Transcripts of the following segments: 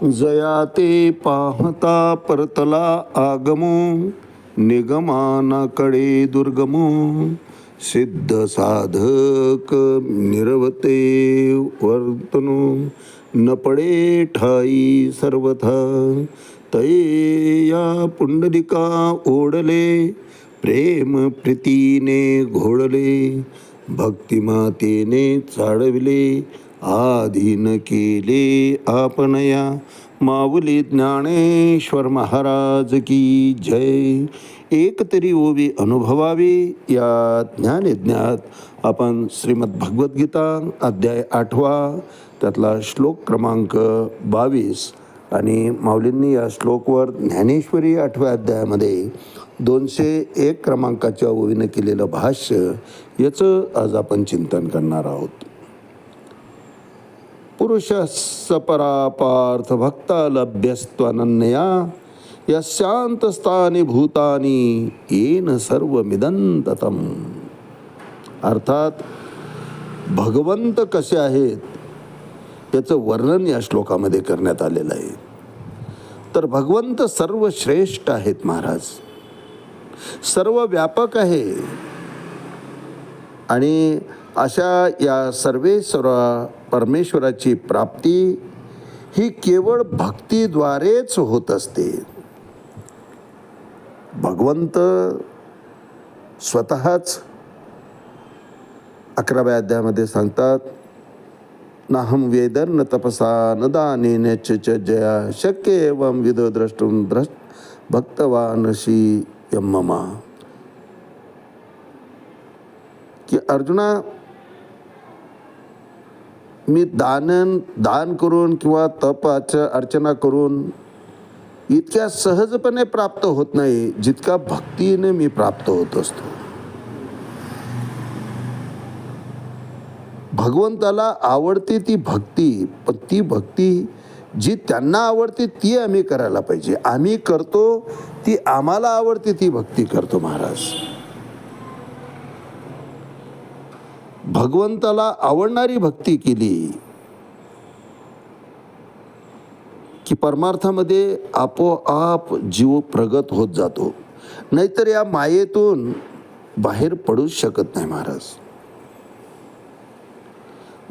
जया ते पाहता परतला आगमो, निगमानाकडे दुर्गमो, सिद्ध साधक निरवते वर्तनो, न पडे ठाई सर्वथा. तये या पुंडलिका ओढले, प्रेम प्रीतीने घोळले, भक्तिमातेने चाळविले, आधीन केले आपणया. माऊली ज्ञानेश्वर महाराज की जय. एक तरी ओवी अनुभवावी या ज्ञानयज्ञात आपण श्रीमद भगवद्गीता अध्याय 8वा त्यातला श्लोक क्रमांक 22 आणि माऊलींनी या श्लोकवर ज्ञानेश्वरी 8व्या अध्यायामध्ये 201 क्रमांकाच्या ओवीनं केलेलं भाष्य याचं आज आपण चिंतन करणार आहोत. पुरुषस्स परापार्थ भक्ता लभ्यस्त्वनन्यया, यस्यांतस्थानी भूतानी येन सर्वमिदं. अर्थात भगवंत कसे आहेत याचं वर्णन या श्लोकामध्ये करण्यात आलेलं आहे. तर भगवंत सर्वश्रेष्ठ आहेत महाराज, सर्व व्यापक आहे. आणि अशा या सर्वेश्वर परमेश्वराची प्राप्ती ही केवळ भक्तीद्वारेच होत असते. भगवंत स्वतःच 11व्या अध्यायामध्ये सांगतात, नाहम वेदन न तपसा न दानेन च जया, शक्य एवं विदो द्रष्टुम भक्तवानशी यम्ममा. की अर्जुना, मी दान करून किंवा अर्चना करून इतक्या सहजपणे प्राप्त होत नाही जितका भक्तीने मी प्राप्त होत असतो. भगवंताला आवडते ती भक्ती, पण ती भक्ती जी त्यांना आवडते ती आम्ही करायला पाहिजे. आम्ही करतो ती आम्हाला आवडते ती भक्ती करतो महाराज. भगवंताला आवडणारी भक्ती केली की परमार्थामध्ये आपोआप जीव प्रगत होत जातो. नाहीतर या मायेतून बाहेर पडूच शकत नाही महाराज.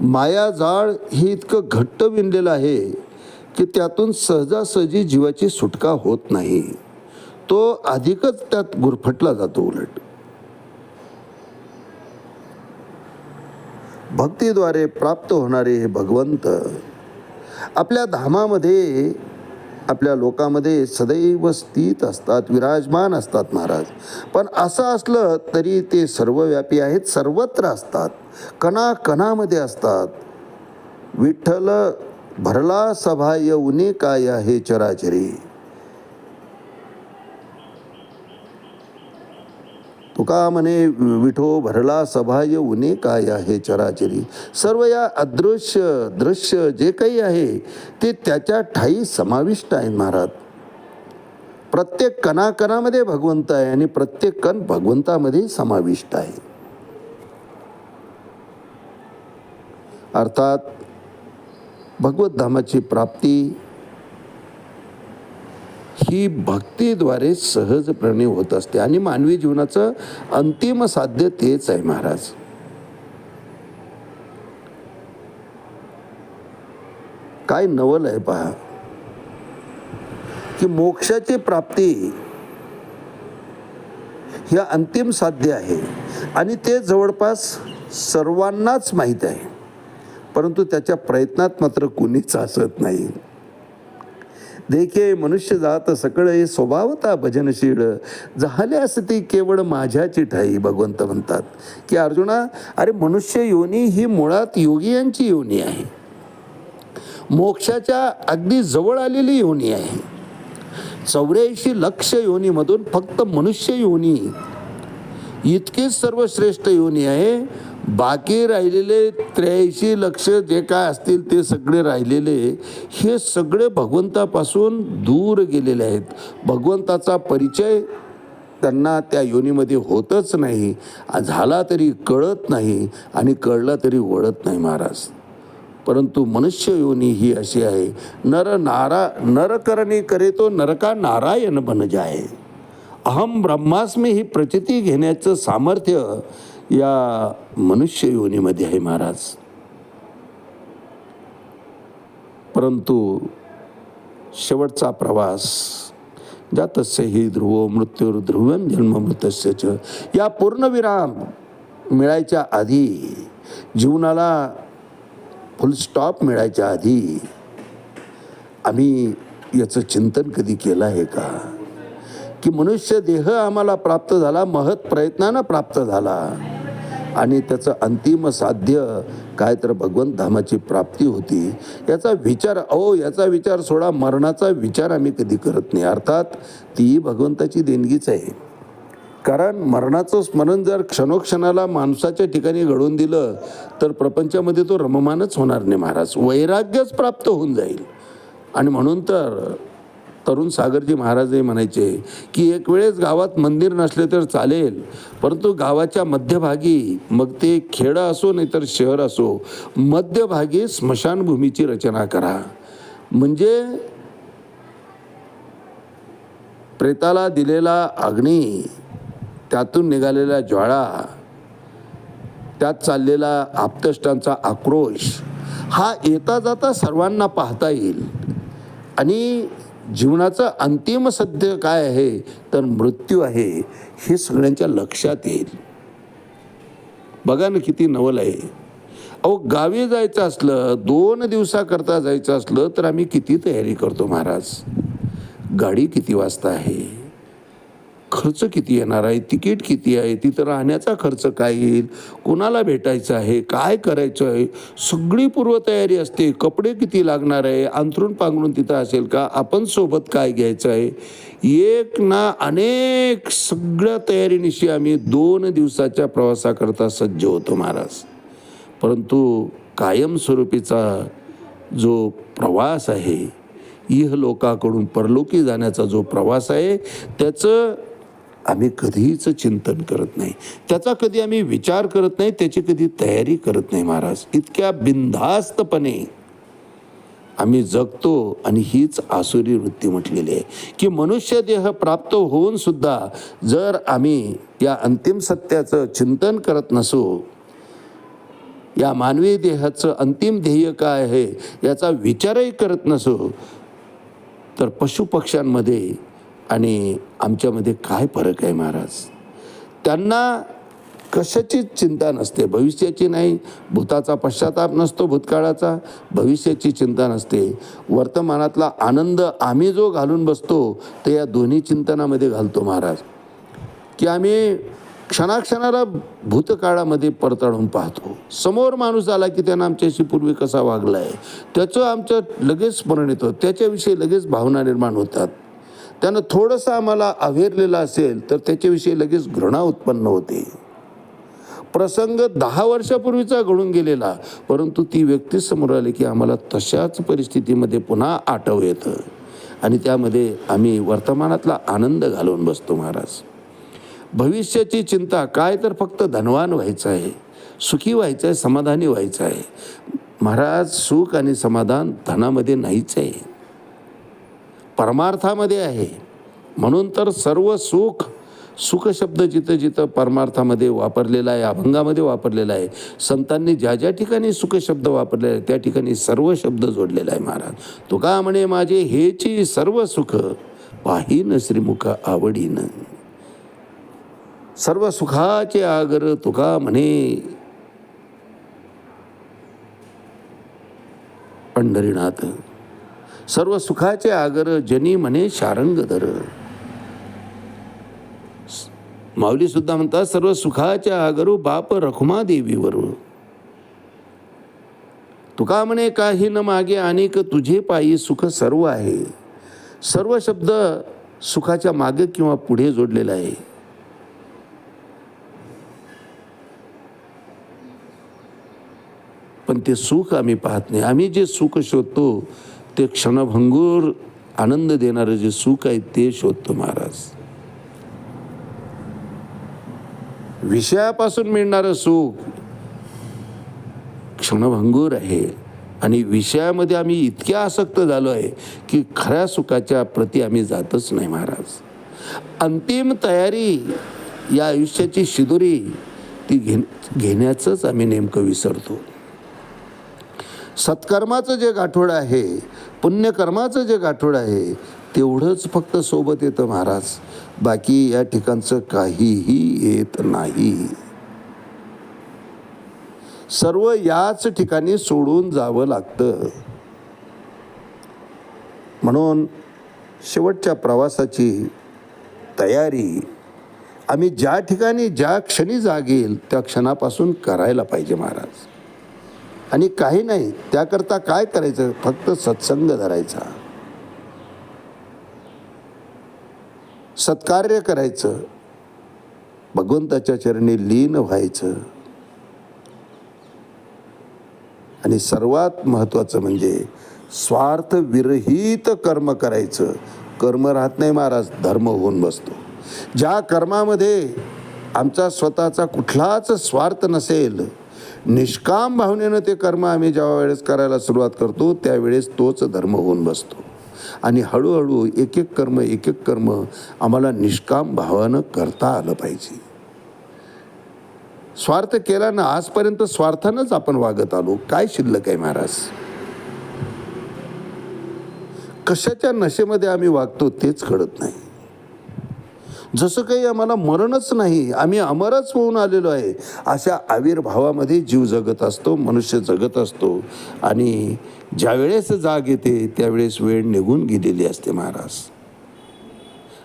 मायाजाळ हे इतकं घट्ट विणलेलं आहे की त्यातून सहजासहजी जीवाची सुटका होत नाही. तो अधिकच त्यात गुरफटला जातो. उलट भक्तीद्वारे प्राप्त होणारे हे भगवंत आपल्या धामामध्ये, आपल्या लोकामध्ये सदैव स्थित असतात, विराजमान असतात महाराज. पण असं असलं तरी ते सर्वव्यापी आहेत, सर्वत्र असतात, कणाकणामध्ये असतात. विठ्ठल भरला सभा येऊने काय आहे चराचरी. तुका म्हणे विठो भरला सभा येऊने काय आहे चराचरी. सर्व या अदृश्य दृश्य जे काही आहे ते त्याच्या ठाई समाविष्ट आहे महाराज. प्रत्येक कणाकणामध्ये भगवंत आहे आणि प्रत्येक कण भगवंतामध्ये समाविष्ट आहे. अर्थात भगवत धामाची प्राप्ती ही भक्तीद्वारे सहजपणे होत असते आणि मानवी जीवनाचं अंतिम साध्य तेच आहे महाराज. काय नवल आहे पहा की मोक्षाची प्राप्ती हे अंतिम साध्य आहे आणि ते जवळपास सर्वांनाच माहीत आहे. परंतु त्याच्या प्रयत्नात मात्र कुणीच असत नाही. देखे मनुष्य जात सकळे स्वभावता भजनशीळ, झाल्यास ती केवळ माझ्याची ठाई. भगवंत म्हणतात की अर्जुना, अरे मनुष्य योनी ही मुळात योगियांची योनी आहे, मोक्षाच्या अगदी जवळ आलेली योनी आहे. 84 लक्ष योनीमधून फक्त मनुष्य योनी इतकीच सर्वश्रेष्ठ योनी आहे. बाकी राहिलेले 83 लक्ष जे काय असतील ते सगळे राहिलेले हे सगळे भगवंतापासून दूर गेलेले आहेत. भगवंताचा परिचय त्यांना त्या योनीमध्ये होतच नाही, झाला तरी कळत नाही आणि कळला तरी वळत नाही महाराज. परंतु मनुष्य योनी ही अशी आहे, नर करणे करे तो नरका नारायण बन जाय. अहम ब्रह्मास्मी ही प्रचिती घेण्याचं सामर्थ्य या मनुष्य योनीमध्ये आहे महाराज. परंतु शेवटचा प्रवास, जातस्य हि ध्रुवो मृत्युर्ध्रुवं जन्म मृतस्य च, या पूर्णविराम मिळायच्या आधी, जीवनाला फुल स्टॉप मिळायच्या आधी आम्ही याचं चिंतन कधी केलं आहे का? की मनुष्य देह आम्हाला प्राप्त झाला, महत् प्रयत्नानं प्राप्त झाला, आणि त्याचं अंतिम साध्य काय तर भगवंत धामाची प्राप्ती होती. याचा विचार सोडा, मरणाचा विचार आम्ही कधी करत नाही. अर्थात ती भगवंताची देणगीच आहे. कारण मरणाचं स्मरण जर क्षणोक्षणाला माणसाच्या ठिकाणी घडवून दिलं तर प्रपंचामध्ये तो रममानच होणार नाही महाराज, वैराग्यच प्राप्त होऊन जाईल. आणि म्हणून तर तरुण सागरजी महाराजही म्हणायचे की एक वेळेस गावात मंदिर नसले तर चालेल, परंतु गावाच्या मध्यभागी, मग ते खेडं असो नाही तर शहर असो, मध्यभागी स्मशानभूमीची रचना करा. म्हणजे प्रेताला दिलेला अग्नी, त्यातून निघालेल्या ज्वाळा, त्यात चाललेला आप्तेष्टांचा आक्रोश, हा येता जाता सर्वांना पाहता येईल. आणि जीवनाचं अंतिम सत्य काय आहे तर मृत्यू आहे, हे सगळ्यांच्या लक्षात येईल. बघा ना किती नवल आहे. अहो, गावी जायचं असलं, 2 दिवसाकरता जायचं असलं तर आम्ही किती तयारी करतो महाराज. गाडी किती वाजता आहे, खर्च किती येणार आहे, तिकीट किती आहे, तिथं राहण्याचा खर्च काय येईल, कोणाला भेटायचं आहे, काय करायचं आहे, सगळी पूर्वतयारी असते. कपडे किती लागणार आहे, अंथरूण पांघरून तिथं असेल का, आपण सोबत काय घ्यायचं आहे, एक ना अनेक सगळ्या तयारीनिशी आम्ही 2 दिवसाच्या प्रवासाकरता सज्ज होतो महाराज. परंतु कायमस्वरूपीचा जो प्रवास आहे, इहलोकाकडून परलोकी जाण्याचा जो प्रवास आहे, त्याचं आम्ही कधीच चिंतन करत नाही, त्याचा कधी आम्ही विचार करत नाही, त्याची कधी तयारी करत नाही महाराज. इतक्या बिनधास्तपणे आम्ही जगतो. आणि हीच आसुरी वृत्ती म्हटलेली आहे की मनुष्य देह प्राप्त होऊन सुद्धा जर आम्ही या अंतिम सत्याचं चिंतन करत नसू, या मानवी देहाचं अंतिम ध्येय काय आहे याचा विचारही करत नसू, तर पशुपक्ष्यांमध्ये आणि आमच्यामध्ये काय फरक आहे महाराज. त्यांना कशाची चिंता नसते, भविष्याची नाही, भूताचा पश्चाताप नसतो, भूतकाळाचा, भविष्याची चिंता नसते. वर्तमानातला आनंद आम्ही जो घालून बसतो ते या दोन्ही चिंतनामध्ये घालतो महाराज. की आम्ही क्षणाक्षणाला भूतकाळामध्ये परताळून पाहतो. समोर माणूस आला की त्यानं आमच्याशी पूर्वी कसा वागला आहे त्याचं आमचं लगेच स्मरण येतं, त्याच्याविषयी लगेच भावना निर्माण होतात. त्यानं थोडंसं आम्हाला अवेरलेलं असेल तर त्याच्याविषयी लगेच घृणा उत्पन्न होते. प्रसंग 10 वर्षापूर्वीचा घडून गेलेला, परंतु ती व्यक्ती समोर आली की आम्हाला तशाच परिस्थितीमध्ये पुन्हा आठव येतं आणि त्यामध्ये आम्ही वर्तमानातला आनंद घालवून बसतो महाराज. भविष्याची चिंता काय तर फक्त धनवान व्हायचं आहे, सुखी व्हायचं आहे, समाधानी व्हायचं आहे महाराज. सुख आणि समाधान धनामध्ये नाहीच आहे, परमार्थामध्ये आहे. म्हणून तर सर्व सुख, सुख शब्द जिथं जिथं परमार्थामध्ये वापरलेला आहे, अभंगामध्ये वापरलेला आहे. संतांनी ज्या ज्या ठिकाणी सुख शब्द वापरलेला आहे त्या ठिकाणी सर्व शब्द जोडलेला आहे महाराज. तुका म्हणे माझे हेची सर्व सुख, पाहीन श्रीमुख आवडीन. सर्व सुखाचे आगर तुका म्हणे पंढरीनाथ. सर्व सुखाचे आगर जनी म्हणे शारंगधर. माऊली सुद्धा म्हणतात सर्व सुखाच्या आगरू बाप रखुमा देवीवर. तुका म्हणे काही न मागे अनेक तुझे पायी सुख सर्व आहे. सर्व शब्द सुखाच्या मागे किंवा पुढे जोडलेला आहे. पण ते सुख आम्ही पाहत नाही. आम्ही जे सुख शोधतो ते क्षणभंगूर आनंद देणारं जे सुख आहे ते शोधतो महाराज. विषयापासून मिळणारं सुख क्षणभंगूर आहे आणि विषयामध्ये आम्ही इतक्या आसक्त झालो आहे की खऱ्या सुखाच्या प्रती आम्ही जातच नाही महाराज. अंतिम तयारी या आयुष्याची शिदोरी ती घेण्याचंच आम्ही नेमकं विसरतो. सत्कर्माचं जे गाठोडं आहे, पुण्यकर्माचं जे गाठोडं आहे, तेवढंच फक्त सोबत येतं महाराज. बाकी या ठिकाणचं काहीही येत नाही. सर्व याच ठिकाणी सोडून जावं लागतं. म्हणून शेवटच्या प्रवासाची तयारी आम्ही ज्या ठिकाणी ज्या क्षणी जागेल त्या क्षणापासून करायला पाहिजे महाराज. आणि काही नाही, त्याकरता काय करायचं, फक्त सत्संग धरायचा, सत्कार्य करायचं, भगवंताच्या चरणी लीन व्हायचं. आणि सर्वात महत्त्वाचं म्हणजे स्वार्थ विरहित कर्म करायचं. कर्म राहत नाही महाराज, धर्म होऊन बसतो. ज्या कर्मामध्ये आमचा स्वतःचा कुठलाच स्वार्थ नसेल, निष्काम भावनेनं ते कर्म आम्ही ज्या वेळेस करायला सुरुवात करतो त्यावेळेस तोच धर्म होऊन बसतो. आणि हळूहळू एक एक कर्म आम्हाला निष्काम भावानं करता आलं पाहिजे. स्वार्थ केला ना, आजपर्यंत स्वार्थानंच आपण वागत आलो. काय शिल्लक आहे महाराज? कशाच्या नशेमध्ये आम्ही वागतो तेच कळत नाही. जसं काही आम्हाला मरणच नाही, आम्ही अमरच होऊन आलेलो आहे, अशा आविर्भावामध्ये जीव जगत असतो, मनुष्य जगत असतो. आणि ज्यावेळेस जाग येते त्यावेळेस वेळ निघून गेलेली असते महाराज.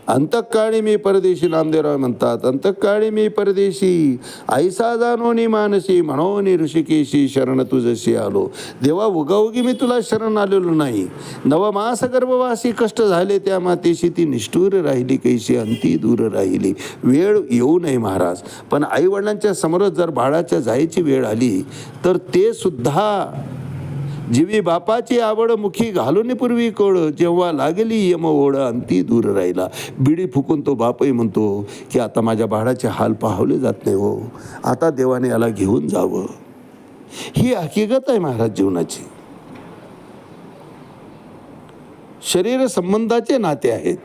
अंतःकाळी मी परदेशी, नामदेवराव म्हणतात, अंतःकाळी मी परदेशी, ऐसा जाणोनी मानसी, म्हणोनी ऋषिकेशी, शरण तुझशी आलो. देवा, उगाउगी मी तुला शरण आलेलो नाही. नवमास गर्भवासी कष्ट झाले त्या मातेशी, ती निष्ठूर राहिली कैशी, अंती दूर राहिली. वेळ येऊ नये महाराज, पण आईवडिलांच्या समोर जर बाळाच्या जायची वेळ आली तर ते सुद्धा जीवी बापाची आवड मुखी घालून पूर्वी कोड, जेव्हा लागली यम ओढ अंती दूर राहिला. बिडी फुकून तो बापही म्हणतो की आता माझ्या बाळाचे हाल पाहवले जात नाही हो, आता देवाने याला घेऊन जावं. ही हकीकत आहे महाराज जीवनाची. शरीर संबंधाचे नाते आहेत.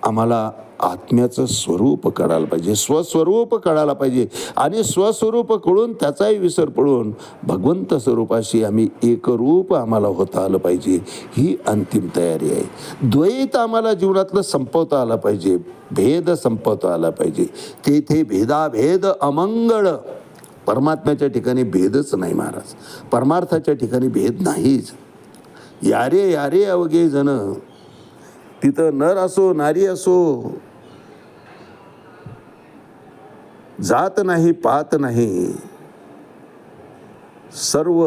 आम्हाला आत्म्याचं स्वरूप कळायला पाहिजे, स्वस्वरूप कळायला पाहिजे. आणि स्वस्वरूप कळून त्याचाही विसर पडून भगवंत स्वरूपाशी आम्ही एकरूप आम्हाला होता आलं पाहिजे. ही अंतिम तयारी आहे. द्वैत आम्हाला जीवनातलं संपवता आलं पाहिजे, भेद संपवता आला पाहिजे. तेथे भेदाभेद अमंगळ. परमात्म्याच्या ठिकाणी भेदच नाही महाराज, परमार्थाच्या ठिकाणी भेद नाहीच. यारे यारे अवघे जण, तिथं नर असो नारी असो, जात नाही पात नाही, सर्व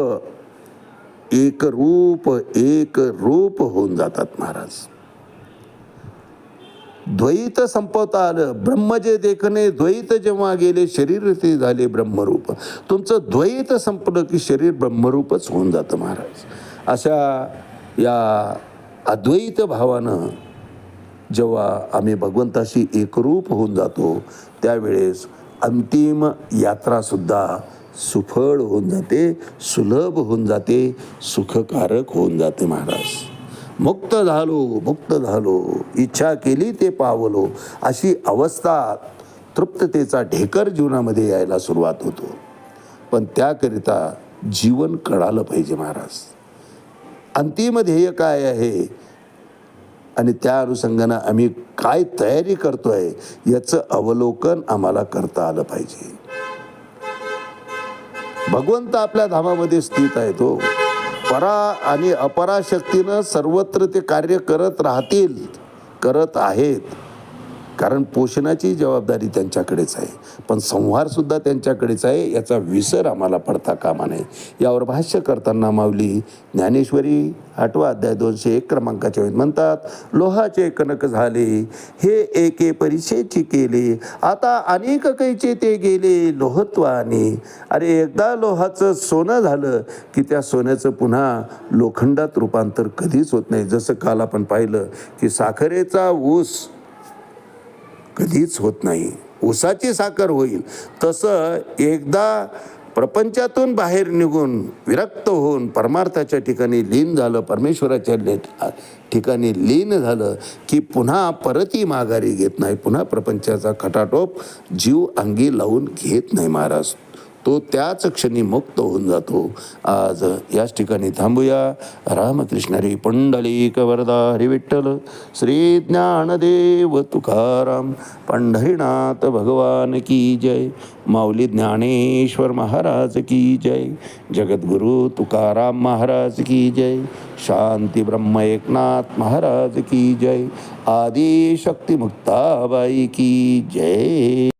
एक रूप होऊन जातात महाराज. द्वैत संपवता आलं. ब्रह्म जे देखणे द्वैत जेव्हा गेले, शरीर ते झाले ब्रह्मरूप. तुमचं द्वैत संपलं की शरीर ब्रह्मरूपच होऊन जातं महाराज. अशा या अद्वैत भावानं जेव्हा आम्ही भगवंताशी एकरूप होऊन जातो त्यावेळेस अंतिम यात्रासुद्धा सुफळ होऊन जाते, सुलभ होऊन जाते, सुखकारक होऊन जाते महाराज. मुक्त झालो, इच्छा केली ते पावलो, अशी अवस्था तृप्ततेचा ढेकर जीवनामध्ये यायला सुरुवात होतो. पण त्याकरिता जीवन कळालं पाहिजे महाराज. अंतिम ध्येय काय आहे आणि त्या अनुषंगानं आम्ही काय तयारी करतोय याचं अवलोकन आम्हाला करता आलं पाहिजे. भगवंत आपल्या धामामध्ये स्थित आहे. तो परा आणि अपराशक्तीनं सर्वत्र ते कार्य करत राहतील, करत आहेत. कारण पोषणाची जबाबदारी त्यांच्याकडेच आहे, पण संहारसुद्धा त्यांच्याकडेच आहे, याचा विसर आम्हाला पडता कामा नये. यावर भाष्य करताना माऊली ज्ञानेश्वरी 8वा अध्याय 201 क्रमांकाच्या म्हणतात, लोहाचे कनक झाले हे एके परिचेची केले, आता अनेक कैचे ते गेले लोहत्वाने. अरे एकदा लोहाचं सोनं झालं की त्या सोन्याचं पुन्हा लोखंडात रूपांतर कधीच होत नाही. जसं काल आपण पाहिलं की साखरेचा ऊस कधीच होत नाही, ऊसाची साखर होईल, तसं एकदा प्रपंचातून बाहेर निघून विरक्त होऊन परमार्थाच्या ठिकाणी लीन झालं, परमेश्वराच्या ठिकाणी लीन झालं की पुन्हा परती माघारी घेत नाही, पुन्हा प्रपंचाचा खटाटोप जीव अंगी लावून घेत नाही महाराज. तो त्याच क्षणी मुक्त होऊन जातो. आज याच ठिकाणी थांबूया. रामकृष्ण हरी पुंडलिक वरदा हरी विठ्ठल श्री ज्ञानदेव तुकाराम पंढरीनाथ भगवान की जय. माऊली ज्ञानेश्वर महाराज की जय. जगद्गुरु तुकाराम महाराज की जय. शांती ब्रह्म एकनाथ महाराज की जय. आदि शक्ती मुक्ताबाई की जय.